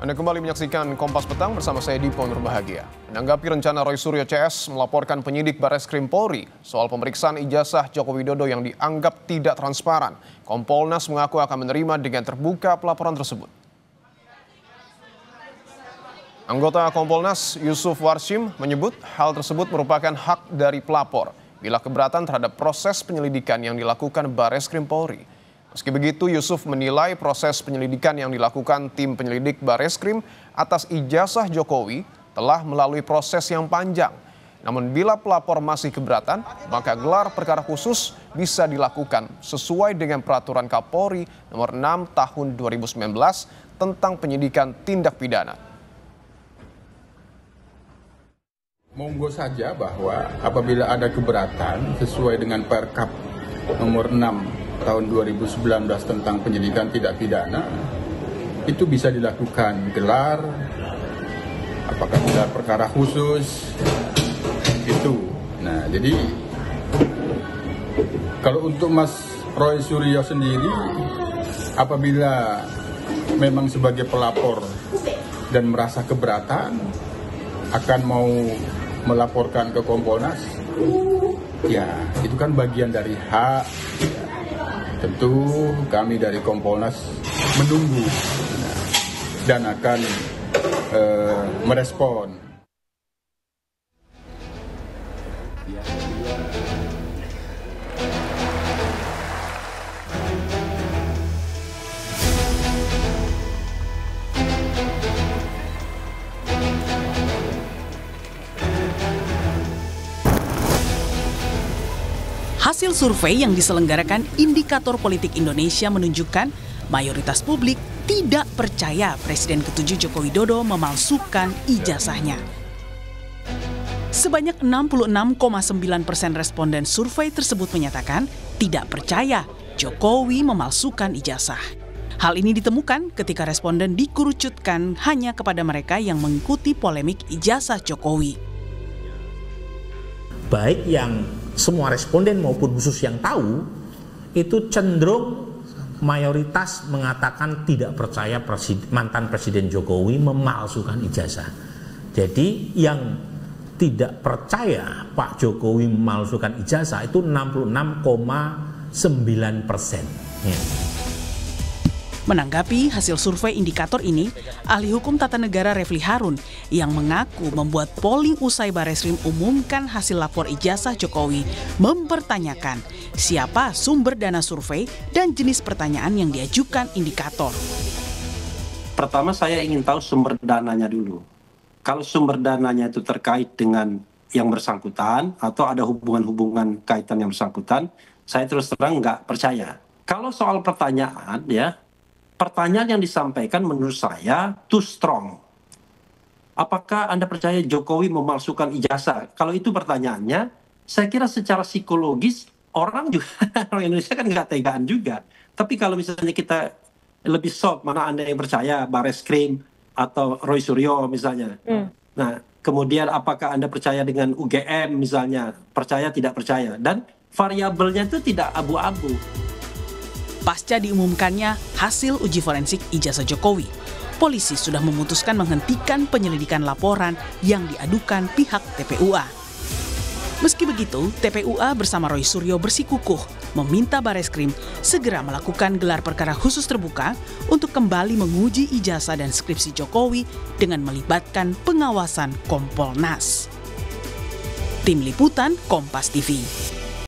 Anda kembali menyaksikan Kompas Petang bersama saya Dipo Nurbahagia. Menanggapi rencana Roy Suryo CS melaporkan penyidik Bareskrim Polri soal pemeriksaan ijazah Joko Widodo yang dianggap tidak transparan, Kompolnas mengaku akan menerima dengan terbuka pelaporan tersebut. Anggota Kompolnas Yusuf Warshim menyebut hal tersebut merupakan hak dari pelapor bila keberatan terhadap proses penyelidikan yang dilakukan Bareskrim Polri. Meski begitu, Yusuf menilai proses penyelidikan yang dilakukan tim penyelidik Bareskrim atas ijazah Jokowi telah melalui proses yang panjang. Namun bila pelapor masih keberatan, maka gelar perkara khusus bisa dilakukan sesuai dengan Peraturan Kapolri Nomor 6 Tahun 2019 tentang penyidikan tindak pidana. Monggo saja bahwa apabila ada keberatan sesuai dengan Perkap Nomor 6 Tahun 2019 tentang penyidikan tidak pidana, itu bisa dilakukan gelar, apakah gelar perkara khusus, itu. Nah, jadi kalau untuk Mas Roy Suryo sendiri, apabila memang sebagai pelapor dan merasa keberatan, akan mau melaporkan ke Kompolnas, ya itu kan bagian dari hak. Tentu kami dari Kompolnas menunggu dan akan merespon. Hasil survei yang diselenggarakan Indikator Politik Indonesia menunjukkan mayoritas publik tidak percaya Presiden ke-7 Joko Widodo memalsukan ijazahnya. Sebanyak 66,9% responden survei tersebut menyatakan tidak percaya Jokowi memalsukan ijazah. Hal ini ditemukan ketika responden dikerucutkan hanya kepada mereka yang mengikuti polemik ijazah Jokowi. Baik yang semua responden maupun khusus yang tahu, itu cenderung mayoritas mengatakan tidak percaya mantan Presiden Jokowi memalsukan ijazah. Jadi yang tidak percaya Pak Jokowi memalsukan ijazah itu 66,9%. Ya. Menanggapi hasil survei indikator ini, ahli hukum tata negara Refli Harun yang mengaku membuat polling usai Bareskrim umumkan hasil lapor ijazah Jokowi mempertanyakan siapa sumber dana survei dan jenis pertanyaan yang diajukan indikator. Pertama saya ingin tahu sumber dananya dulu. Kalau sumber dananya itu terkait dengan yang bersangkutan atau ada hubungan-hubungan kaitan yang bersangkutan, saya terus terang nggak percaya. Kalau soal pertanyaan ya, pertanyaan yang disampaikan menurut saya too strong. Apakah Anda percaya Jokowi memalsukan ijazah? Kalau itu pertanyaannya, saya kira secara psikologis orang Indonesia kan nggak tegaan juga. Tapi kalau misalnya kita lebih soft, mana Anda yang percaya Bareskrim atau Roy Suryo misalnya. Nah, kemudian apakah Anda percaya dengan UGM misalnya? Percaya tidak percaya? Dan variabelnya itu tidak abu-abu. Pasca diumumkannya hasil uji forensik ijazah Jokowi, polisi sudah memutuskan menghentikan penyelidikan laporan yang diadukan pihak TPUA. Meski begitu, TPUA bersama Roy Suryo bersikukuh meminta Bareskrim segera melakukan gelar perkara khusus terbuka untuk kembali menguji ijazah dan skripsi Jokowi dengan melibatkan pengawasan Kompolnas. Tim Liputan Kompas TV.